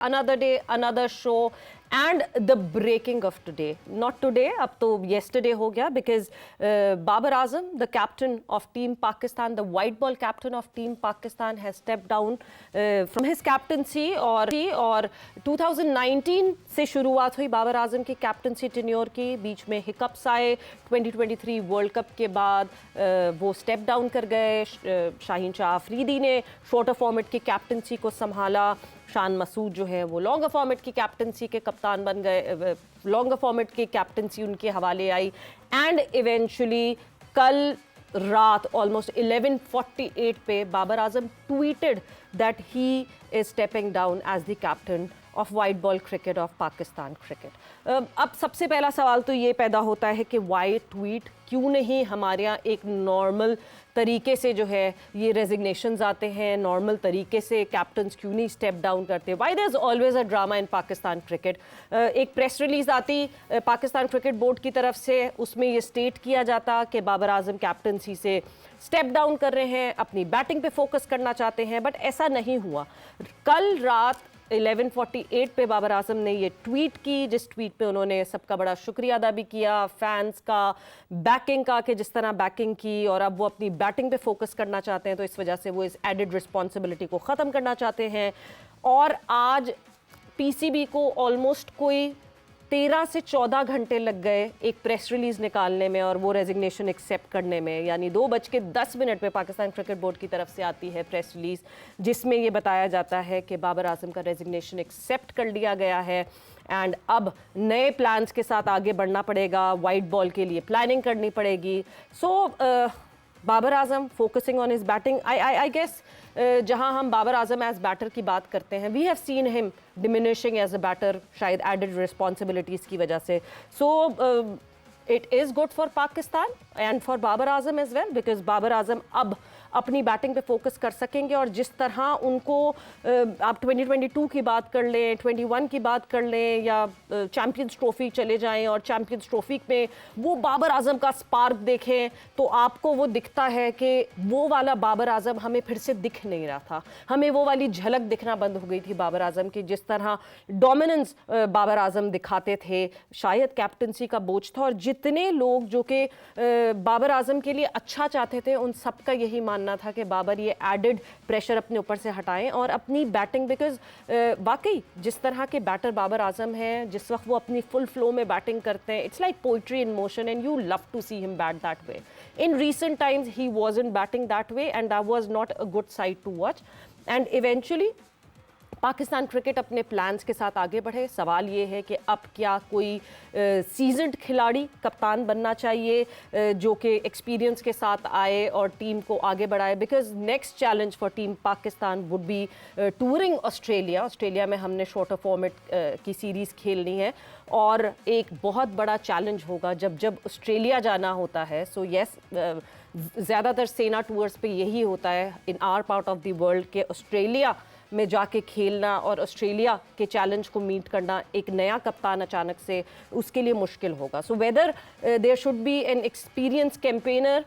another day, another show, and the breaking of today. Not today, अब तो yesterday हो गया, because Babar Azam, the captain of Team Pakistan, the white ball captain of Team Pakistan, has stepped down from his captaincy. और 2019 से शुरुआत हुई बाबर आजम की captaincy tenure की, बीच में हिकअप्स आए 2023 वर्ल्ड कप के बाद, वो स्टेप डाउन कर गए। शाहीन शाह अफरीदी ने शॉर्टर फॉर्मेट की कैप्टनसी को संभाला, शान मसूद जो है वो लॉन्गर फॉर्मेट की कैप्टनसी के कप्तान बन गए, लॉन्गर फॉर्मेट की कैप्टनसी उनके हवाले आई। एंड इवेंचुअली कल रात ऑलमोस्ट 11:48 पे Babar Azam tweeted that he is stepping down as the captain of white ball cricket of Pakistan cricket. अब सबसे पहला सवाल तो ये पैदा होता है कि वाई ट्वीट, क्यों नहीं हमारे यहाँ एक नॉर्मल तरीके से जो है ये रेजिग्नेशंस आते हैं, नॉर्मल तरीके से कैप्टन्स क्यों नहीं स्टेप डाउन करते? Why there is always a drama in Pakistan cricket? एक प्रेस रिलीज आती पाकिस्तान क्रिकेट बोर्ड की तरफ से, उसमें ये स्टेट किया जाता कि बाबर आजम कैप्टनसी से स्टेप डाउन कर रहे हैं, अपनी बैटिंग पे फोकस करना चाहते हैं, बट ऐसा नहीं हुआ। कल रात 11:48 पे बाबर आजम ने ये ट्वीट की, जिस ट्वीट पे उन्होंने सबका बड़ा शुक्रिया अदा भी किया, फैंस का, बैकिंग का, कि जिस तरह बैकिंग की, और अब वो अपनी बैटिंग पे फोकस करना चाहते हैं, तो इस वजह से वो इस एडिड रिस्पॉन्सिबिलिटी को ख़त्म करना चाहते हैं। और आज पीसीबी को ऑलमोस्ट कोई 13 से 14 घंटे लग गए एक प्रेस रिलीज़ निकालने में और वो रेजिग्नेशन एक्सेप्ट करने में। यानी 2:10 पे पाकिस्तान क्रिकेट बोर्ड की तरफ से आती है प्रेस रिलीज़, जिसमें ये बताया जाता है कि बाबर आजम का रेजिग्नेशन एक्सेप्ट कर लिया गया है एंड अब नए प्लान्स के साथ आगे बढ़ना पड़ेगा, वाइट बॉल के लिए प्लानिंग करनी पड़ेगी। So Babar Azam focusing on his batting, I guess जहां हम बाबर आजम एज बैटर की बात करते हैं, we have seen him diminishing as a batter, शायद एडेड रिस्पॉन्सिबिलिटीज़ की वजह से। So it is good for Pakistan and for Babar Azam as well, because Babar Azam अब अपनी बैटिंग पे फोकस कर सकेंगे। और जिस तरह उनको आप 2022 की बात कर लें, 21 की बात कर लें, या चैम्पियंस ट्रॉफी चले जाएं और चैम्पियंस ट्रॉफी में वो बाबर आजम का स्पार्क देखें, तो आपको वो दिखता है कि वो वाला बाबर आजम हमें फिर से दिख नहीं रहा था, हमें वो वाली झलक दिखना बंद हो गई थी बाबर आजम की। जिस तरह डोमिनेंस बाबर आजम दिखाते थे, शायद कैप्टनसी का बोझ था, और जितने लोग जो कि बाबर आजम के लिए अच्छा चाहते थे, उन सबका यही मानना था कि बाबर ये एडेड प्रेशर अपने ऊपर से हटाएं और अपनी बैटिंग, बिकॉज वाकई जिस तरह के बैटर बाबर आजम हैं, जिस वक्त वो अपनी फुल फ्लो में बैटिंग करते हैं, it's like poetry in motion and you love to see him bat that way. In recent times he wasn't batting that way and that was not a good side to watch. And eventually Pakistan cricket अपने plans के साथ आगे बढ़े। सवाल ये है कि अब क्या कोई सीजन्ड खिलाड़ी कप्तान बनना चाहिए जो कि एक्सपीरियंस के साथ आए और टीम को आगे बढ़ाए, because next challenge for team Pakistan would be touring Australia. Australia में हमने शॉर्टर फॉर्मेट की सीरीज़ खेलनी है और एक बहुत बड़ा चैलेंज होगा जब जब ऑस्ट्रेलिया जाना होता है। सो येस, ज़्यादातर सेना टूर्स पे यही होता है in our part of the world के ऑस्ट्रेलिया में जाके खेलना और ऑस्ट्रेलिया के चैलेंज को मीट करना एक नया कप्तान अचानक से उसके लिए मुश्किल होगा। So whether there should be an experience campaigner,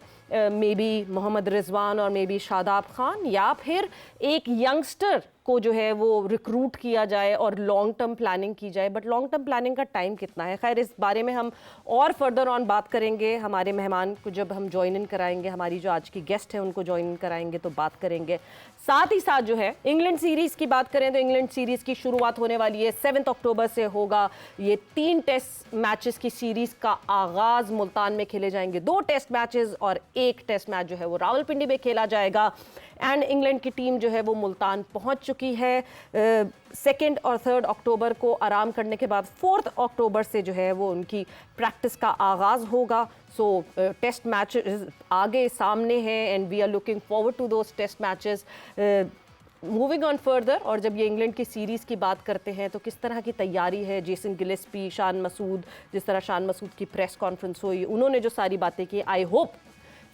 may be Mohammad Rizwan और मे बी शादाब खान, या फिर एक यंगस्टर को जो है वो रिक्रूट किया जाए और लॉन्ग टर्म प्लानिंग की जाए। बट लॉन्ग टर्म प्लानिंग का टाइम कितना है? खैर, इस बारे में हम और फर्दर ऑन बात करेंगे, हमारे मेहमान को जब हम ज्वाइन इन कराएंगे, हमारी जो आज की गेस्ट है उनको ज्वाइन इन कराएंगे तो बात करेंगे। साथ ही साथ जो है इंग्लैंड सीरीज़ की बात करें तो इंग्लैंड सीरीज़ की शुरुआत होने वाली है, 7 अक्टूबर से होगा। ये 3 टेस्ट मैचेस की सीरीज़ का आगाज़ मुल्तान में खेले जाएंगे, 2 टेस्ट मैचेस और 1 टेस्ट मैच जो है वो रावलपिंडी में खेला जाएगा। एंड इंग्लैंड की टीम जो है वो मुल्तान पहुंच चुकी है। 2 और 3 अक्टूबर को आराम करने के बाद 4 अक्टूबर से जो है वो उनकी प्रैक्टिस का आगाज़ होगा। सो टेस्ट मैचेस आगे सामने हैं and we are looking forward to those test matches. Moving on further, और जब ये इंग्लैंड की सीरीज़ की बात करते हैं तो किस तरह की तैयारी है जेसन गिलेस्पी, शान मसूद, जिस तरह शान मसूद की प्रेस कॉन्फ्रेंस हुई, उन्होंने जो सारी बातें की, आई होप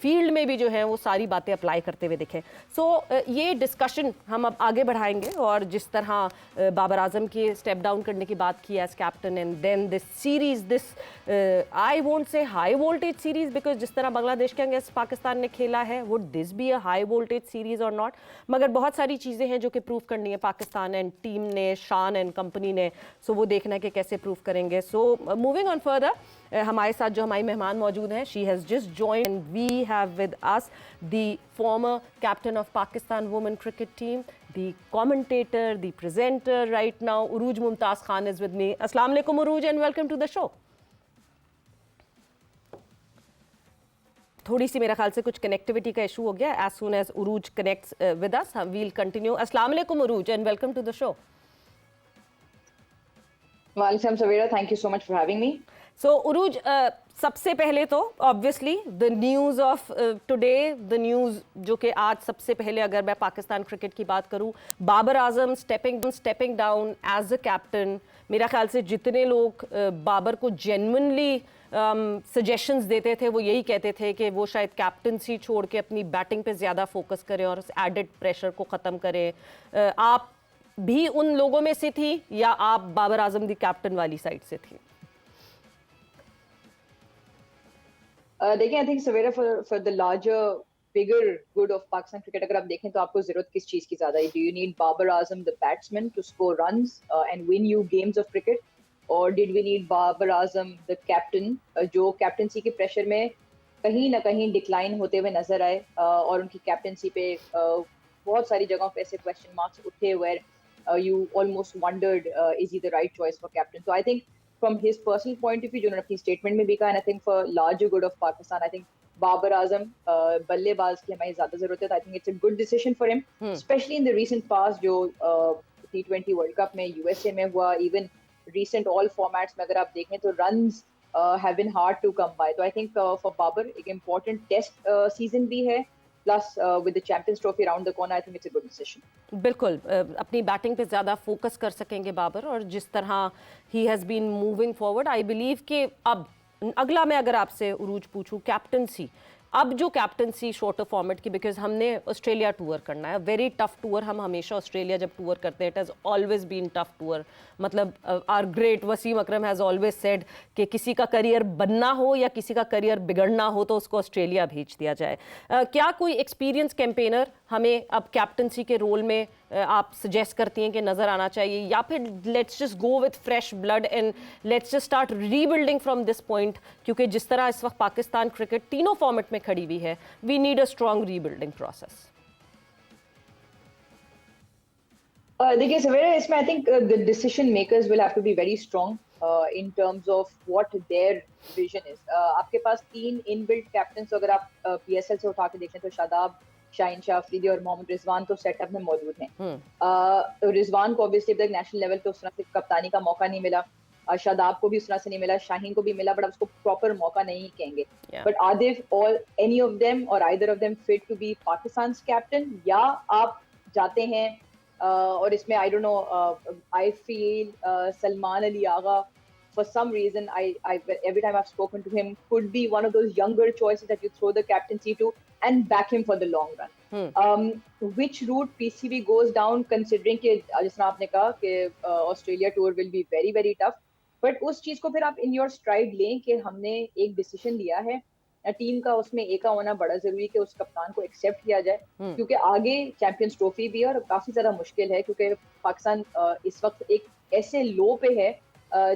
फील्ड में भी जो है वो सारी बातें अप्लाई करते हुए दिखे। सो ये डिस्कशन हम अब आगे बढ़ाएंगे, और जिस तरह बाबर आजम के स्टेप डाउन करने की बात की as captain, and then this series, this I won't say high voltage series, because जिस तरह बांग्लादेश के अगेंस्ट पाकिस्तान ने खेला है, would this be a high voltage series और नॉट? मगर बहुत सारी चीज़ें हैं जो कि प्रूव करनी है पाकिस्तान एंड टीम ने, शान एंड कंपनी ने, सो वो देखना है कि कैसे प्रूव करेंगे। सो मूविंग ऑन फर्दर, हमारे साथ जो हमारी मेहमान मौजूद हैं, she has just join and we have with us the former captain of Pakistan women cricket team, the commentator, the presenter right now, Urooj Mumtaz Khan is with me. Assalamu alaikum Urooj and welcome to the show. थोड़ी सी मेरा ख्याल से कुछ connectivity का issue हो गया. As soon as Urooj connects with us, we'll continue. Assalamu alaikum Urooj and welcome to the show. Walaikum Savera, thank you so much for having me. So Urooj, सबसे पहले तो obviously the news of today, the news जो कि आज सबसे पहले अगर मैं पाकिस्तान क्रिकेट की बात करूं, Babar Azam stepping down as a captain. मेरा ख्याल से जितने लोग बाबर को genuinely सजेशंस देते थे वो यही कहते थे कि वो शायद कैप्टनसी छोड़ के अपनी बैटिंग पे ज़्यादा फोकस करें और एडेड प्रेशर को ख़त्म करें. आप भी उन लोगों में से थी या आप बाबर आजम दी कैप्टन वाली साइड से थी? देखिए, I think Savera for the larger bigger good of Pakistan cricket अगर आप देखें तो आपको जरूरत किस चीज की ज्यादा है? Do you need Babar Azam the batsman to score runs and win you games of cricket, और did we need Babar Azam the captain जो कैप्टनसी के प्रेशर में कहीं ना कहीं डिक्लाइन होते हुए नजर आए और उनकी कैप्टनसी पे बहुत सारी जगहों पे ऐसे क्वेश्चन मार्क्स उठे where you almost wondered is he the right choice for captain. So I think from his personal point of view, जो उन्होंने अपनी स्टेटमेंट में भी कहा, and I think for larger good of Pakistan, I think Babar Azam बल्लेबाज की हमारी ज्यादा जरूरत है. I think it's a good decision for him, especially in the recent past जो T20 वर्ल्ड कप में यूएसए में हुआ, even recent all formats में अगर आप देखें तो runs have been hard to come by. तो I think for बाबर एक important test season भी है, plus with the Champions Trophy around the corner, I think it's a good decision. बिल्कुल, अपनी बैटिंग पे ज़्यादा फोकस कर सकेंगे बाबर, और जिस तरह he has been moving forward, I believe कि अब अगला मैं अगर आपसे उरूज पूछूं कैप्टनसी, अब जो कैप्टनसी शॉर्टर फॉर्मेट की, बिकॉज हमने ऑस्ट्रेलिया टूर करना है, वेरी टफ टूर. हम हमेशा ऑस्ट्रेलिया जब टूर करते हैं, it has always been tough tour. मतलब our great Wasim Akram has always said कि किसी का करियर बनना हो या किसी का करियर बिगड़ना हो तो उसको ऑस्ट्रेलिया भेज दिया जाए. क्या कोई एक्सपीरियंस कैंपेनर हमें अब कैप्टनसी के रोल में आप सजेस्ट करती हैं कि नज़र आना चाहिए, या फिर let's just go with fresh blood and let's just start rebuilding from this point? क्योंकि जिस तरह इस वक्त पाकिस्तान क्रिकेट तीनों फॉर्मेट में खड़ी हुई है, we need a strong rebuilding process. देखिए सवेरा, इसमें I think the decision makers will have to be very strong in terms of what their vision is. आपके पास 3 इनबिल्ट कैप्टन, अगर आप पीएसएल से उठा के देखें तो शादाब, शाहीन शाह अफरीदी और मोहम्मद रिजवान तो सेटअप में मौजूद हैं. रिजवान को ऑब्वियसली अब तक नेशनल लेवल पे उस तरह से कप्तानी का मौका नहीं मिला, शादाब को भी उस तरह से नहीं मिला, शाहीन को भी मिला, बट उसको प्रॉपर मौका नहीं कहेंगे. But are they all any of them और either of them fit to be Pakistan captain, या आप जाते हैं और इसमें I don't know, I feel Salman Ali Agha, for some reason, every time I've spoken to him, could be one of those younger choices that you throw the captaincy to and back him for the long run. Which route PCB goes down, considering कि जिस तरह आपने कहा कि Australia tour will be very very tough, but उस चीज को फिर आप in your stride लें कि हमने एक डिसीजन लिया है, टीम का उसमें एक होना बड़ा जरूरी कि उस कप्तान को एक्सेप्ट किया जाए, क्योंकि आगे चैंपियंस ट्रॉफी भी है और काफी ज्यादा मुश्किल है, क्योंकि पाकिस्तान इस वक्त एक ऐसे लो पे है,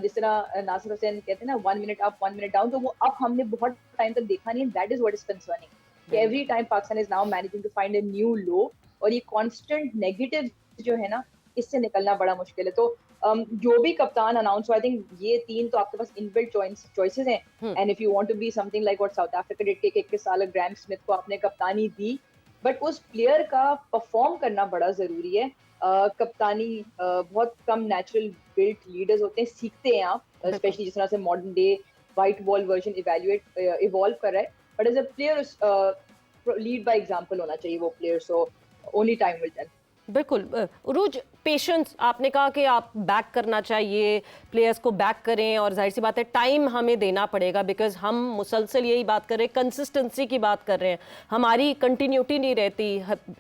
जिस तरह नासिर हुसैन कहते हैं ना, 1 मिनट अप 1 मिनट डाउन, तो वो अब हमने बहुत टाइम तक देखा नहीं. That is what is concerning. Every time Pakistan is now managing to find a new low, और ये कांस्टेंट नेगेटिव जो है ना, इससे निकलना बड़ा मुश्किल है. तो जो भी कप्तान अनाउंस हो, आई थिंक ये 3 तो आपके पास इनबिल्ट चॉइसेस हैं. And if you want to be something like what South Africa did, के 21 साल ग्राहम स्मिथ को आपने कप्तानी दी, बट उस प्लेयर का परफॉर्म करना बड़ा जरूरी है. कप्तानी बहुत कम नेचुरल बिल्ट लीडर्स होते हैं, सीखते हैं आप, स्पेशली जिस तरह से modern day white ball version evolve कर रहा है, but as a player lead by example होना चाहिए वो player. So only time will tell. बिल्कुल. उरूज, पेशेंस, आपने कहा कि आप बैक करना चाहिए, प्लेयर्स को बैक करें, और जाहिर सी बात है टाइम हमें देना पड़ेगा, बिकॉज हम मुसलसल यही बात कर रहे हैं, कंसिस्टेंसी की बात कर रहे हैं, हमारी कंटिन्यूटी नहीं रहती,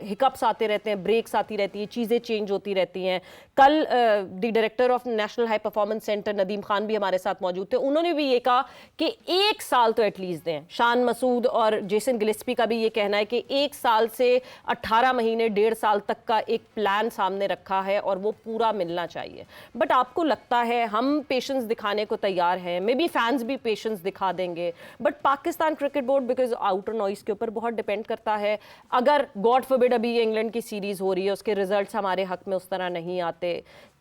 हिकअप्स आते रहते हैं, ब्रेक्स आती रहती है, चीज़ें चेंज होती रहती हैं। कल the director of national high performance centre Nadeem Khan भी हमारे साथ मौजूद थे, उन्होंने भी ये कहा कि 1 साल तो एटलीस्ट दें। शान मसूद और जेसन गिलेस्पी का भी ये कहना है कि 1 साल से 18 महीने 1.5 साल तक का एक प्लान सामने रखा है और वो पूरा मिलना चाहिए। बट आपको लगता है हम पेशेंस दिखाने को तैयार हैं, मे बी फैंस भी पेशेंस दिखा देंगे, but Pakistan cricket board because outer noise के ऊपर बहुत डिपेंड करता है। अगर गॉड फॉरबिड अभी इंग्लैंड की सीरीज हो रही है, उसके रिजल्ट्स हमारे हक में उस तरह नहीं आते,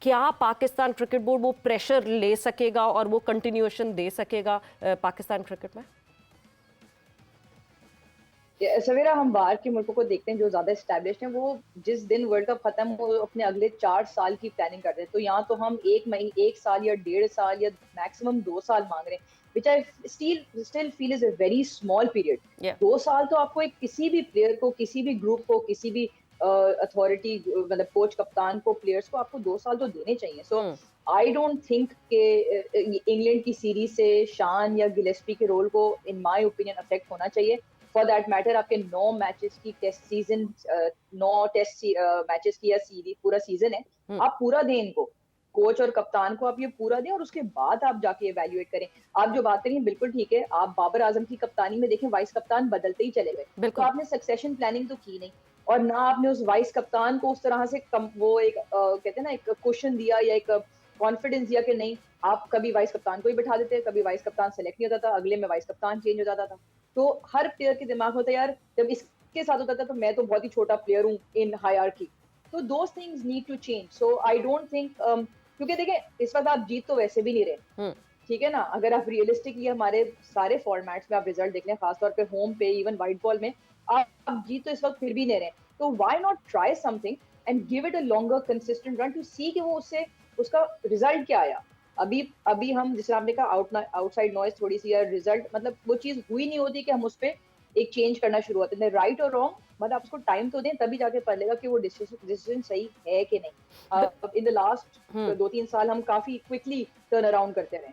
क्या पाकिस्तान क्रिकेट बोर्ड वो प्रेशर ले सकेगा और वो कंटिन्यूएशन दे सकेगा पाकिस्तान क्रिकेट में? सवेरा, हम बाहर के मुल्कों को देखते हैं जो ज्यादा एस्टेब्लिश्ड हैं, वो जिस दिन वर्ल्ड कप खत्म हो अपने अगले 4 साल की प्लानिंग कर रहे हैं। तो यहाँ तो हम 1 साल या 1.5 साल या मैक्सिमम 2 साल मांग रहे हैं, which I still feel is a very small period. Yeah. 2 साल तो आपको एक किसी भी प्लेयर को, किसी भी ग्रुप को, किसी भी अथॉरिटी, मतलब कोच, कप्तान को, प्लेयर्स को आपको 2 साल तो देने चाहिए। सो आई डोंट थिंक के इंग्लैंड की सीरीज से शान या गिलेस्पी के रोल को इन माय ओपिनियन अफेक्ट होना चाहिए। फॉर दैट मैटर, आपके 9 मैचेस की टेस्ट सीजन, 9 टेस्ट मैचेस की या सीरीज पूरा सीजन है, आप पूरा दें इनको, कोच और कप्तान को आप ये पूरा दें, और उसके बाद आप जाके इवैल्यूएट करें। आप जो बात करें बिल्कुल ठीक है। आप बाबर आजम की कप्तानी में देखें, वाइस कप्तान बदलते ही चले गए, तो आपने सक्सेशन प्लानिंग तो की नहीं, और ना आपने उस वाइस कप्तान को उस तरह से वो एक कहते हैं ना, एक क्वेश्चन दिया या एक कॉन्फिडेंस दिया कि नहीं, आप कभी वाइस कप्तान को ही बैठा देते, कभी वाइस कप्तान सेलेक्ट नहीं होता था, अगले में वाइस कप्तान चेंज हो जाता था। तो हर प्लेयर के दिमाग में होता है यार, जब इसके साथ होता था तो मैं तो बहुत ही छोटा प्लेयर हूँ इन हायरार्की। तो those things need to change. So I don't think, क्योंकि देखिए इस वक्त आप जीत तो वैसे भी नहीं रहे, ठीक है ना। अगर आप रियलिस्टिकली हमारे सारे फॉर्मेट्स में आप रिजल्ट देख लें, खासतौर पे होम पे, इवन व्हाइट बॉल में, आप जीत तो इस वक्त फिर भी नहीं रहे। तो why not try something and give it a longer consistent run to see कि वो उससे उसका रिजल्ट क्या आया। अभी हम, जैसे आपने कहा, आउटसाइड नॉइज थोड़ी सी, या रिजल्ट, मतलब वो चीज हुई नहीं होती कि हम उस पर एक चेंज करना शुरू होते हैं, राइट और रॉन्ग, मतलब आप उसको टाइम तो दें, तभी जाके पता लगेगा कि वो डिसीजन सही है कि नहीं। इन द लास्ट 2-3 साल हम काफी क्विकली टर्न अराउंड करते रहे।